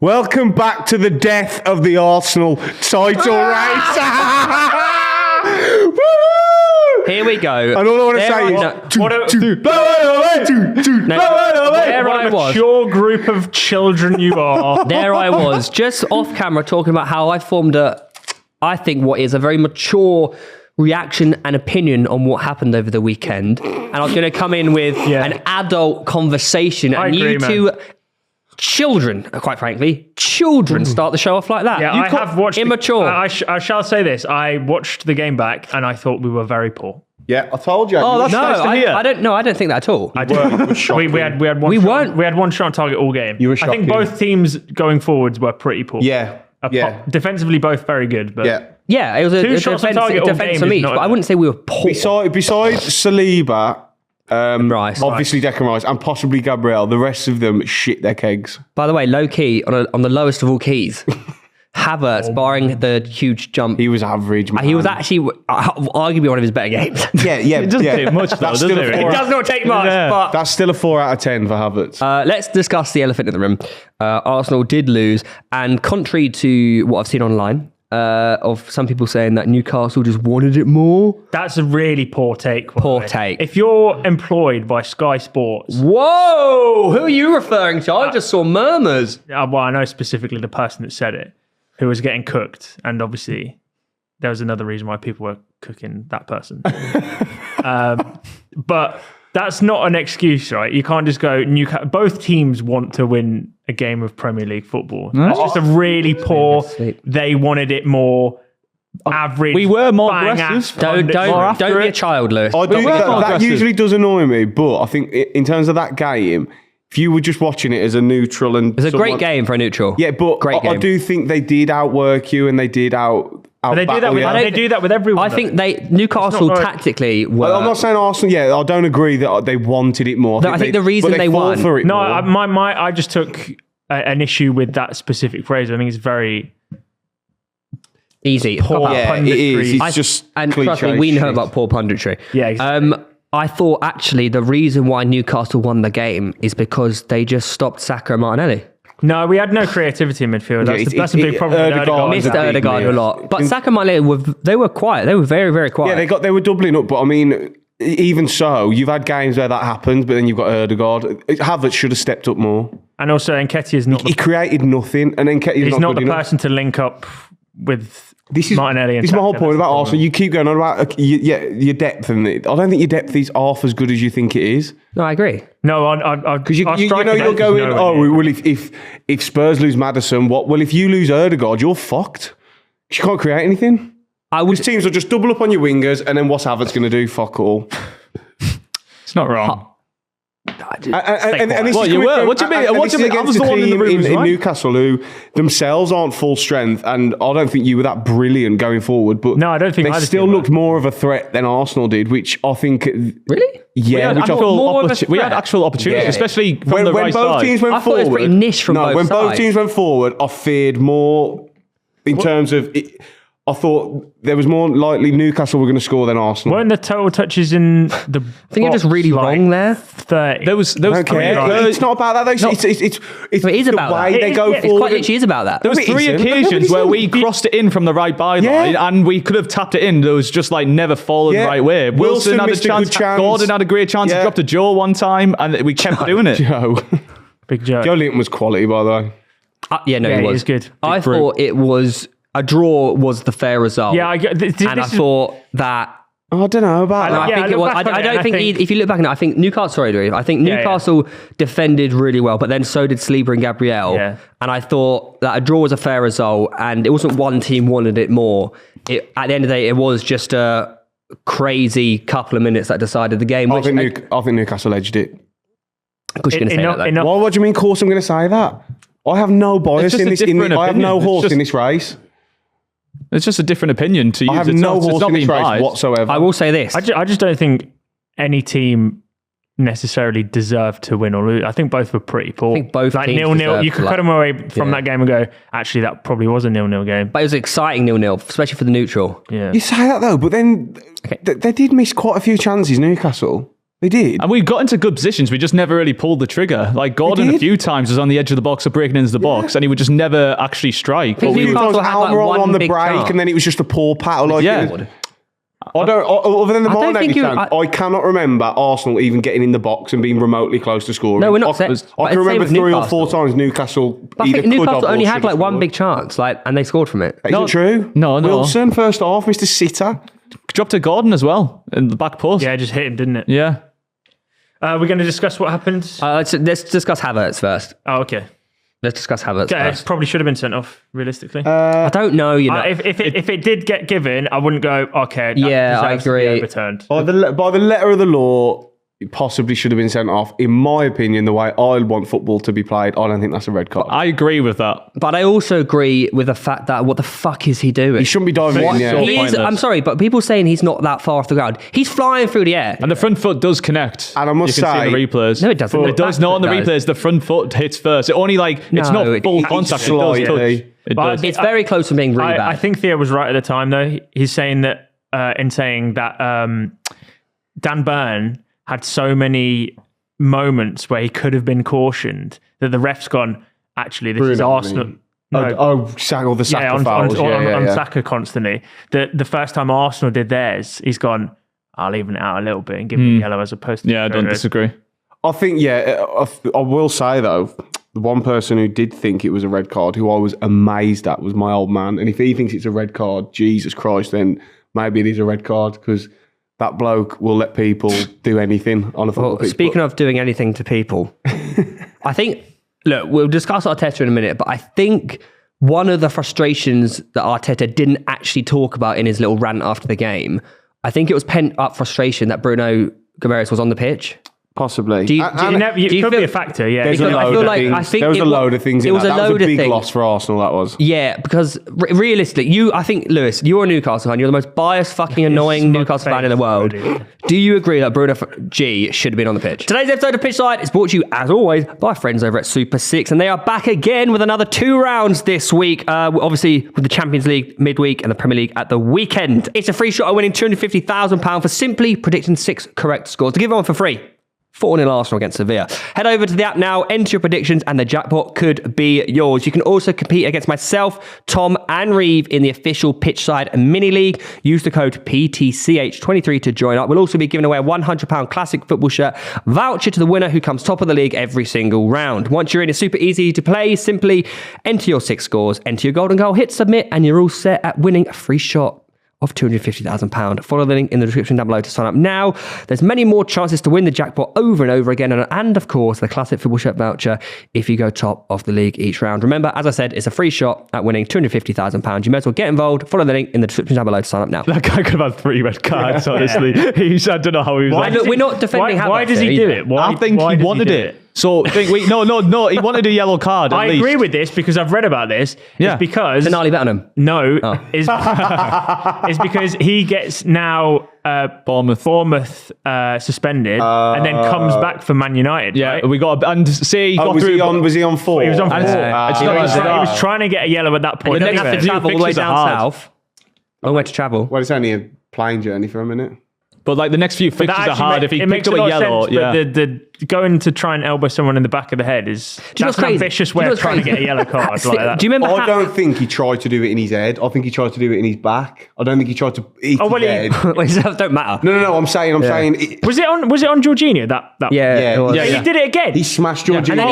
Welcome back to the death of the Arsenal title race. Here we go. And all I want to say is... There I was. Mature group of children you are. There I was, just off camera, talking about how I formed I think what is a very mature reaction and opinion on what happened over the weekend. And I was going to come in with an adult conversation. I and agree, you two... Children, quite frankly, start the show off like that. Yeah, I have watched... Immature. I shall say this. I watched the game back and I thought we were very poor. Yeah, I told you. Oh, that's no, nice to hear. I don't think that at all. We had one shot on target all game. You were I think both teams going forwards were pretty poor. Yeah. Defensively, both very good, but yeah, it was a shots on target all defense game from is each, not but I wouldn't say we were poor. Besides Saliba, Rice. obviously Declan Rice, and possibly Gabriel, the rest of them shit their kegs. By the way, low key on the lowest of all keys, Havertz, barring the huge jump, He was average, man. he was actually arguably one of his better games. Yeah. It doesn't take much, though, does it? It does not take much, but That's still a 4 out of 10 for Havertz. let's discuss the elephant in the room. Arsenal did lose, and contrary to what I've seen online, of some people saying that Newcastle just wanted it more. that's a really poor take. Poor take. If you're employed by Sky Sports, Whoa! Who are you referring to? I just saw murmurs. well, I know specifically the person that said it, who was getting cooked, and obviously there was another reason why people were cooking that person. But that's not an excuse, right? You can't just go, both teams want to win a game of Premier League football. That's just a really poor, they wanted it more, average. We were more bang aggressive. ass Don't be a child, Lewis. That usually does annoy me, but I think in terms of that game, if you were just watching it as a neutral and... It's a great game for a neutral. Yeah, but great game. I do think they did outwork you and they did out They do that with everyone. I think Newcastle tactically were... I'm not saying Arsenal, I don't agree that they wanted it more. I think the reason they won... For it no, more. I just took an issue with that specific phrase. I think it's very... Easy. Poor it is. It's just and cliche trust me, we know shit. about poor punditry. Yeah, exactly. I thought actually the reason why Newcastle won the game is because they just stopped Saka and Martinelli. No, we had no creativity in midfield. That's a big problem. Missed Odegaard a lot. But Saka and Martinelli, they were quiet. They were very, very quiet. Yeah, they were doubling up, but I mean, even so, you've had games where that happened, but then you've got Odegaard. Havertz should have stepped up more. And also, Nketiah is not... He created nothing, and Nketiah's not the good person to link up with Martinelli. This is my whole point about Arsenal. You keep going on about your depth, and I don't think your depth is half as good as you think it is. No, I agree. No, because you're going. Well, if Spurs lose Maddison, what? Well, if you lose Odegaard, you're fucked. You can't create anything. These teams will just double up on your wingers, and then what's Havertz going to do? Fuck all. It's not wrong. What you were? What do you mean? What do you mean? I was the one in the room in Newcastle who themselves aren't full strength, and I don't think you were that brilliant going forward. But no, I don't think they still looked more of a threat than Arsenal did, which I think really. Yeah, we had actual opportunities, especially from the right both side. teams went forward. It was pretty niche from both sides. When both teams went forward, I feared more in terms of. I thought there was more likely Newcastle were going to score than Arsenal. Weren't the total touches in the I think you're just really wrong there. 30. There was it's not about that though. No. It's it is about the way that. they go forward. It's quite literally is about that. There was 3 occasions where we crossed it in from the right byline and we could have tapped it in. There was just like never fallen the right way. Wilson had a chance. Gordon had a great chance. He dropped a Joe one time and we kept doing it. Big Joe. Joe Linton was quality, by the way. He was good. I thought it was... A draw was the fair result. Yeah, I thought that... I don't know about that. I think it was. I don't think if you look back on it, I think Newcastle. I think Newcastle defended really well, but then so did Saliba and Gabriel. Yeah. And I thought that a draw was a fair result, and it wasn't one team wanted it more. At the end of the day, it was just a crazy couple of minutes that decided the game. I think Newcastle edged it. Of course, you're going to say that. What do you mean? Of course, I'm going to say that. I have no bias in this. I have no horse in this race. It's just a different opinion to you. I have no horse in this race whatsoever. I will say this. I just don't think any team necessarily deserved to win or lose. I think both were pretty poor. I think both like teams 0-0. You could cut them away from that game and go, actually, that probably was a 0-0 game. But it was an exciting 0-0, especially for the neutral. Yeah. You say that though, but then they did miss quite a few chances, Newcastle. They did. And we got into good positions. We just never really pulled the trigger. Like Gordon a few times was on the edge of the box or breaking into the box, and he would just never actually strike. I think Newcastle had like Almiron one on the big break, chance. and then it was just a poor paddle. Like Yeah. I don't. Other than the don't think Martinelli chance, I cannot remember Arsenal even getting in the box and being remotely close to scoring. No, we're not. I can remember 3 or 4 times Newcastle. But I think Newcastle only had like one big chance, and they scored from it. Is it true? No. Wilson first half, Mr. Sitter. Dropped to Gordon as well in the back post. Yeah, just hit him, didn't it? Yeah. We're going to discuss what happened. Let's discuss Havertz first. Oh, okay. Let's discuss Havertz first. It probably should have been sent off, realistically. I don't know. If it did get given, I wouldn't go, okay, that I deserves to be agree. overturned. By the letter of the law, it possibly should have been sent off. In my opinion, the way I want football to be played, I don't think that's a red card. I agree with that. But I also agree with the fact that what the fuck is he doing? He shouldn't be diving in. Yeah. He is, I'm sorry, but people saying he's not that far off the ground. He's flying through the air. And the front foot does connect. And I must you can say, see the replays. No, it doesn't. It does not on the replays. The front foot hits first. It only it's not full contact. It does touch. It does. It's very close to being really bad. I think Theo was right at the time, though. He's saying that Dan Burn had so many moments where he could have been cautioned that the ref's gone, actually, this is Arsenal. On Saka constantly. The first time Arsenal did theirs, he's gone, I'll even it out a little bit and give him a yellow as opposed to... Yeah, I don't disagree. I think, I will say, though, the one person who did think it was a red card, who I was amazed at, was my old man. And if he thinks it's a red card, Jesus Christ, then maybe it is a red card, because that bloke will let people do anything on a football pitch. Speaking of doing anything to people, I think, look, we'll discuss Arteta in a minute, but I think one of the frustrations that Arteta didn't actually talk about in his little rant after the game, I think it was pent up frustration that Bruno Guimaraes was on the pitch. Possibly. It could be a factor, yeah. There was a load of things in that. That was a big loss for Arsenal, that was. Yeah, because realistically, I think, Lewis, you're a Newcastle fan. You're the most biased, fucking annoying Newcastle fan in the world. Do you agree that Bruno G should have been on the pitch? Today's episode of Pitchside is brought to you, as always, by friends over at Super 6, and they are back again with another 2 rounds this week, obviously with the Champions League midweek and the Premier League at the weekend. It's a free shot at winning £250,000 for simply predicting 6 correct scores. To give one for free. 4-0 Arsenal against Sevilla. Head over to the app now, enter your predictions, and the jackpot could be yours. You can also compete against myself, Tom, and Reeve in the official Pitchside Mini League. Use the code PTCH23 to join up. We'll also be giving away a £100 classic football shirt voucher to the winner who comes top of the league every single round. Once you're in, it's super easy to play. Simply enter your 6 scores, enter your golden goal, hit submit, and you're all set at winning a free shot of £250,000. Follow the link in the description down below to sign up now. There's many more chances to win the jackpot over and over again, and of course the classic football shirt voucher if you go top of the league each round. Remember, as I said, it's a free shot at winning £250,000. You may as well get involved. Follow the link in the description down below to sign up now. That guy could have had 3 red cards, honestly. I don't know how he was. We're not defending Havertz. Why does he do it? I think he wanted it. So no, he wanted a yellow card. I agree with this because I've read about this. Yeah. It's because Denali Bettenham. No, it's because he gets now Bournemouth suspended and then comes back for Man United. Yeah, right? we got and say he got was through. Was he on 4? He was on 4. He was trying to get a yellow at that point. He didn't have to travel all the way down south. Long way to travel. Well, it's only a plane journey for a minute. But like the next few fixtures are hard. If he picked up a yellow, but the going to try and elbow someone in the back of the head is that's an ambitious way of trying to get a yellow card like that. Do you remember? I don't think he tried to do it in his head. I think he tried to do it in his back. I don't think he tried to eat his head. Don't matter. No. I'm saying. Was it on Jorginho? That Yeah. He did it again. He smashed Jorginho. And then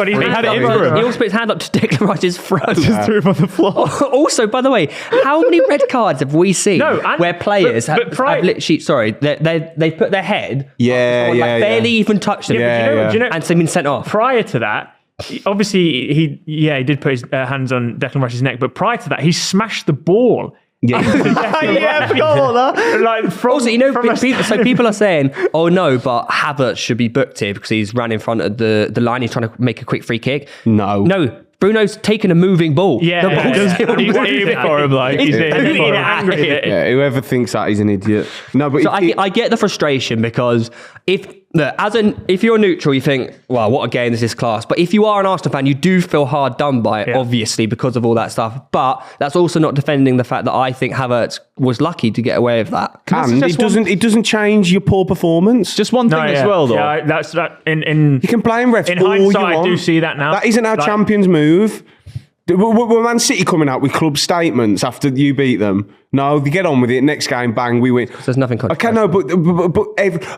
he had it in for him. He also put his hand up to Declan Rice's throat. just threw him on the floor. Also, by the way, how many red cards have we seen where players have literally, sorry, they put their head, barely even touched them, Do you know, and they've been sent off. Prior to that, obviously he did put his hands on Declan Rice's neck, but prior to that, he smashed the ball. Yeah, I forgot all that. Like also, people are saying, "Oh no, but Havertz should be booked here because he's ran in front of the line. He's trying to make a quick free kick." No. Bruno's taken a moving ball. Yeah, the ball's still he's moving. in for him. Like he's angry. Yeah, whoever thinks that is an idiot. No, but So I get the frustration because if look, if you're neutral, you think, well, what a game is this class? But if you are an Arsenal fan, you do feel hard done by it, obviously, because of all that stuff. But that's also not defending the fact that I think Havertz was lucky to get away with that. And it doesn't change your poor performance. Just one thing as well, though. Yeah, that's that. You can blame refs in all you hindsight, want. I do see that now. That isn't our champions move. Were Man City coming out with club statements after you beat them? No, they get on with it. Next game, bang, we win. There's nothing. Okay, no, but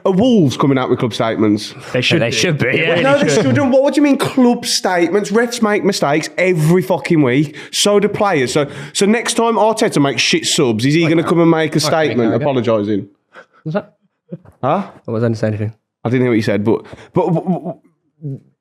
are Wolves coming out with club statements? They should. They should be. Yeah, No, they shouldn't. What do you mean club statements? Refs make mistakes every fucking week. So do players. So next time Arteta makes shit subs, is he going to come and make a statement apologising? Was that? Huh? I wasn't saying anything. I didn't hear what you said, but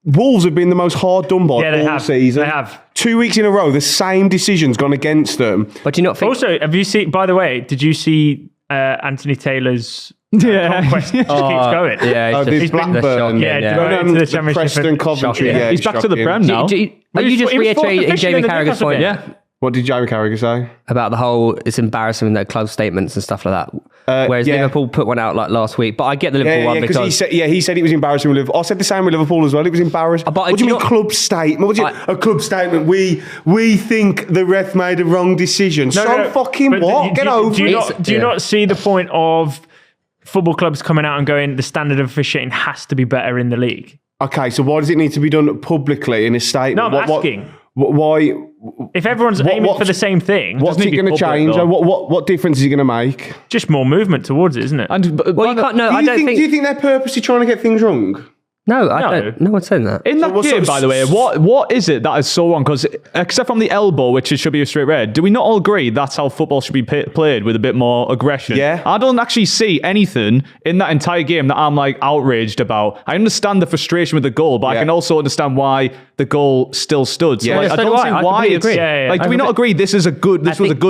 Wolves have been the most hard done by all season. They have. 2 weeks in a row, the same decision's gone against them. But do you not think... Also, have you seen, by the way, did you see Anthony Taylor's conquest just keeps going? Yeah, this Blackburn. To the Championship. Preston, Coventry. Shocking. Yeah, He's back to the Prem now. Are you just He was fourth reiterating officially Jamie in the Carragher's Newcastle point? game. Yeah. What did Jamie Carragher say? About the whole, it's embarrassing in their club statements and stuff like that. Whereas Liverpool put one out like last week. But I get the Liverpool one because he said it was embarrassing with Liverpool. I said the same with Liverpool as well. It was embarrassing. But what do you mean club statement? A club statement? We think the ref made a wrong decision. Fucking what? Get over it. Do you not see the point of football clubs coming out and going, the standard of officiating has to be better in the league? Okay, so why does it need to be done publicly in a statement? No, I'm asking. Why? If everyone's aiming for the same thing, what's it going to change? What difference is it going to make? Just more movement towards it, isn't it? you can't. No, I don't think. Do you think they're purposely trying to get things wrong? No, I don't. No one's saying that. In that game, by the way, what is it that is so wrong? Because except from the elbow, which should be a straight red, do we not all agree that's how football should be played, with a bit more aggression? Yeah. I don't actually see anything in that entire game that I'm like outraged about. I understand the frustration with the goal, but I can also understand why the goal still stood. So I don't see why it's... Like, do we not agree this was a good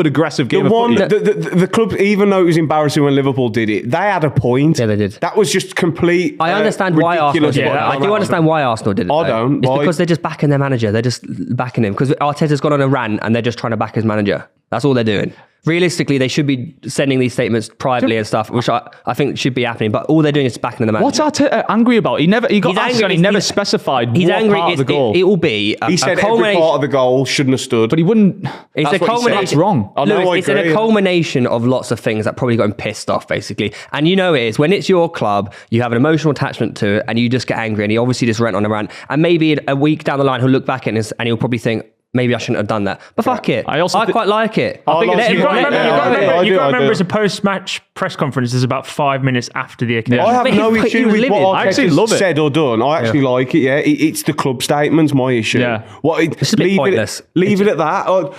aggressive game of footy? The club, even though it was embarrassing when Liverpool did it, they had a point. Yeah, they did. That was just complete. I understand why Arsenal did it. I do understand why Arsenal did it. I don't. It's because they're just backing their manager. They're just backing him. Because Arteta's gone on a rant and they're just trying to back his manager. That's all they're doing. Realistically, they should be sending these statements privately and stuff, which I think should be happening. But all they're doing is backing the manager. What's Arteta angry about? He got asked and he never specified what part of the goal. It will be he said every part of the goal shouldn't have stood. But he wouldn't. It's a culmination. That's wrong. It's a culmination of lots of things that probably got him pissed off, basically. And you know it is. When it's your club, you have an emotional attachment to it and you just get angry, and he obviously just went on a rant. And maybe a week down the line, he'll look back at this and he'll probably think, maybe I shouldn't have done that. But fuck it. I quite like it. I think you've got to remember it's a post-match press conference is about 5 minutes after the occasion. I have no issue with what Arteta's said or done. I actually like it, It's the club statement's my issue. Yeah. It's a bit pointless. Leave it at that.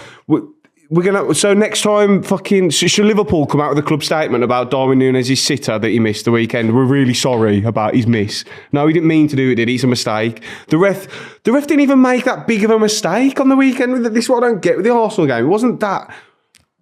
We're gonna. So next time, should Liverpool come out with a club statement about Darwin Núñez's sitter that he missed the weekend? We're really sorry about his miss. No, he didn't mean to do it. Did he? It's a mistake. The ref didn't even make that big of a mistake on the weekend. This is what I don't get with the Arsenal game. It wasn't that.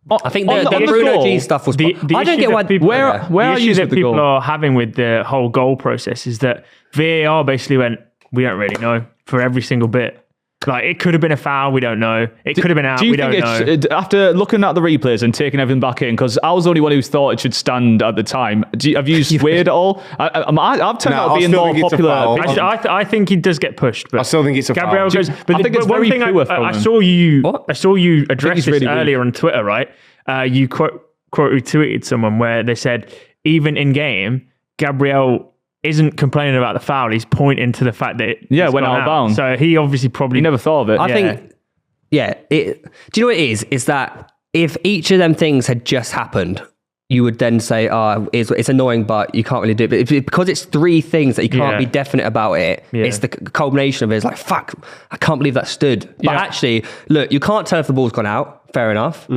I think the Bruno G stuff was. I don't get why. Where are you that people are having with the whole goal process is that VAR basically went, we don't really know for every single bit. Like, it could have been a foul, we don't know. It could have been out, we don't know. After looking at the replays and taking everything back in, because I was the only one who thought it should stand at the time, have you swayed at all? I've turned out being more popular. I think he does get pushed. But I still think it's a Gabriel foul. goes, I think it's one thing I saw you address this earlier on Twitter, right? You quote retweeted someone where they said, even in game, Gabriel isn't complaining about the foul. He's pointing to the fact that it went out of bounds. So he obviously probably never thought of it. I think, do you know what it is? Is that if each of them things had just happened, you would then say, it's annoying, but you can't really do it. But because it's three things that you can't be definite about it, it's the culmination of it. It's like, fuck, I can't believe that stood. But actually, look, you can't tell if the ball's gone out. Fair enough.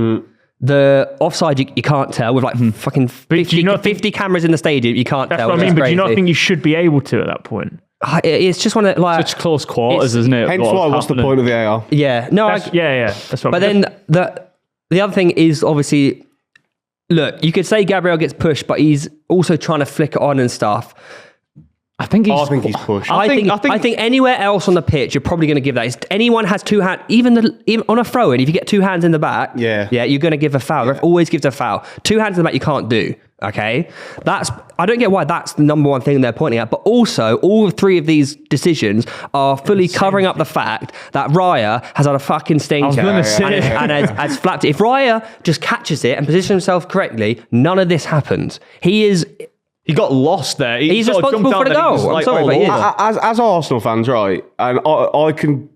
The offside, you can't tell with like fucking 50 cameras in the stadium. You can't tell. That's what I mean, but do you not think you should be able to at that point? It's just one of like such close quarters, isn't it? Hence why, what's the point of the AR? Yeah, no, that's what. But then the other thing is obviously, look, you could say Gabriel gets pushed, but he's also trying to flick it on and stuff. I think he's pushed. I think anywhere else on the pitch, you're probably going to give that. If anyone has two hands, even on a throw-in, if you get two hands in the back, yeah, you're going to give a foul. Ref always gives a foul. Two hands in the back, you can't do. Okay, I don't get why that's the number one thing they're pointing at. But also, all three of these decisions are fully covering up the fact that Raya has had a fucking stinker and has flapped it. If Raya just catches it and positions himself correctly, none of this happens. He got lost there. He's responsible for the goal. I'm sorry, but he is. As Arsenal fans, right, and I can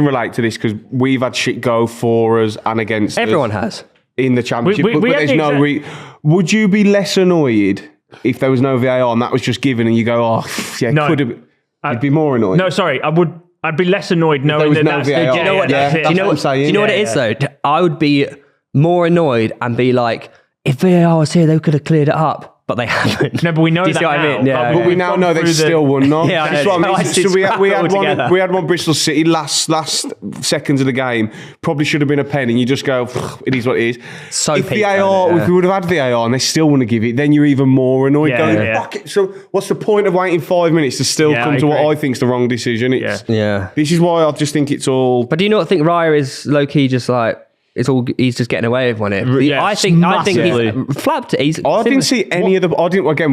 relate to this because we've had shit go for us and against everyone us has in the Championship. But there's would you be less annoyed if there was no VAR and that was just given and you go, could have? You'd be more annoyed. No, sorry, I'd be less annoyed knowing that that's VAR. do you know what? Do you know what it is though? I would be more annoyed and be like, if VAR was here, they could have cleared it up. But they haven't. No, but we know that now. I mean? But we now know they still won. No, that's what I mean. So we had one Bristol City last seconds of the game. Probably should have been a pen, and you just go, it is what it is. If we would have had VAR and they still want to give it, then you're even more annoyed. Fuck it. So what's the point of waiting 5 minutes to still come to what I think is the wrong decision? This is why I just think it's all. But do you not think Raya is low key just like? He's just getting away with one here. I think he's flapped it. I didn't see any of the.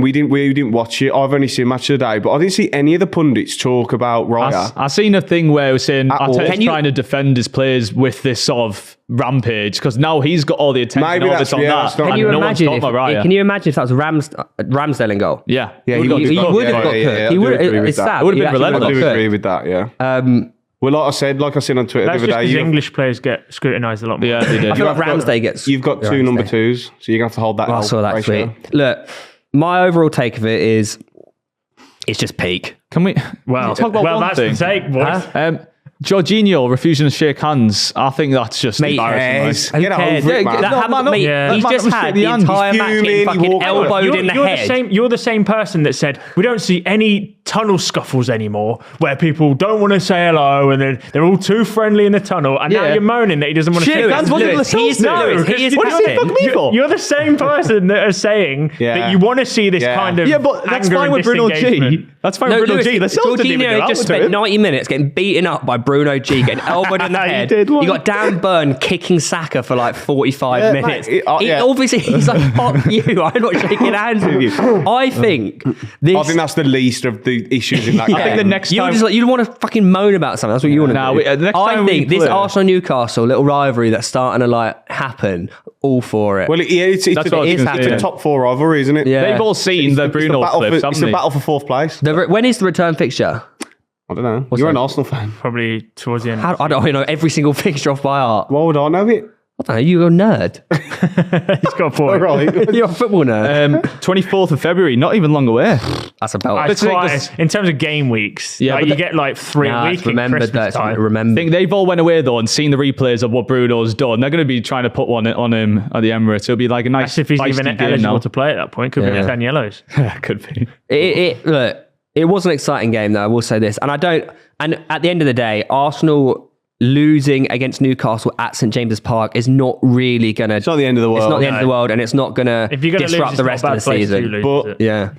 We didn't watch it. I've only seen Match of the Day, but I didn't see any of the pundits talk about Raya. I seen a thing where it was saying Arteta's trying to defend his players with this sort of rampage because now he's got all the attention. Maybe that's on that. Can you imagine if that was Ramsdale in goal? Yeah, he would have got cooked. He would. It's sad. It would have been relentless. I agree with that. Yeah. Well, like I said on Twitter the other day, English players get scrutinised a lot more. Yeah, they did. I feel like Ramsdale gets. You've got two number twos, so you're gonna have to hold that. I saw that tweet. Look, my overall take of it is, it's just peak. Can we? Well, talk about one that's thing? The take, boys. Jorginho refusing to shake hands. I think that's just embarrassing. Get over it, man. He's just had the entire match getting fucking elbowed in the head. You're the same person that said we don't see any tunnel scuffles anymore where people don't want to say hello and they're all too friendly in the tunnel, and now you're moaning that he doesn't want to shake hands. What does he fuck me for? You're the same person that are saying that you want to see this kind of but that's fine with Bruno G. That's fine with Bruno G. Jorginho just spent 90 minutes getting beaten up by Bruno G, getting elbowed in the head. You got Dan Burn kicking Saka for like 45 minutes. Obviously, he's like, fuck you, I'm not shaking hands with you. I think that's the least of the issues in that game. I think the next time... you want to fucking moan about something. That's what you want to do. I think this Arsenal-Newcastle little rivalry that's starting to happen, all for it. Well, it's a top four rivalry, isn't it? Yeah. They've all seen the Bruno clips, haven't they? It's a battle for fourth place. When is the return fixture? I don't know. You're an Arsenal fan. Probably towards the end. I don't know every single fixture off by heart. Why would I know it? I don't know. You're a nerd. He's got a point. Right. You're a football nerd. 24th of February, not even long away. That's about in terms of game weeks. Yeah, you get 3 a week. Remember. I think they've all went away though and seen the replays of what Bruno's done. They're going to be trying to put one on him at the Emirates. It'll be like a nice. If he's even eligible to play at that point, could be 10 yellows. Could be. Look, it was an exciting game though. I will say this, and at the end of the day, Arsenal losing against Newcastle at St James's Park is not really going to... It's not the end of the world. It's not the end of the world, and it's not going to disrupt the rest of the season. But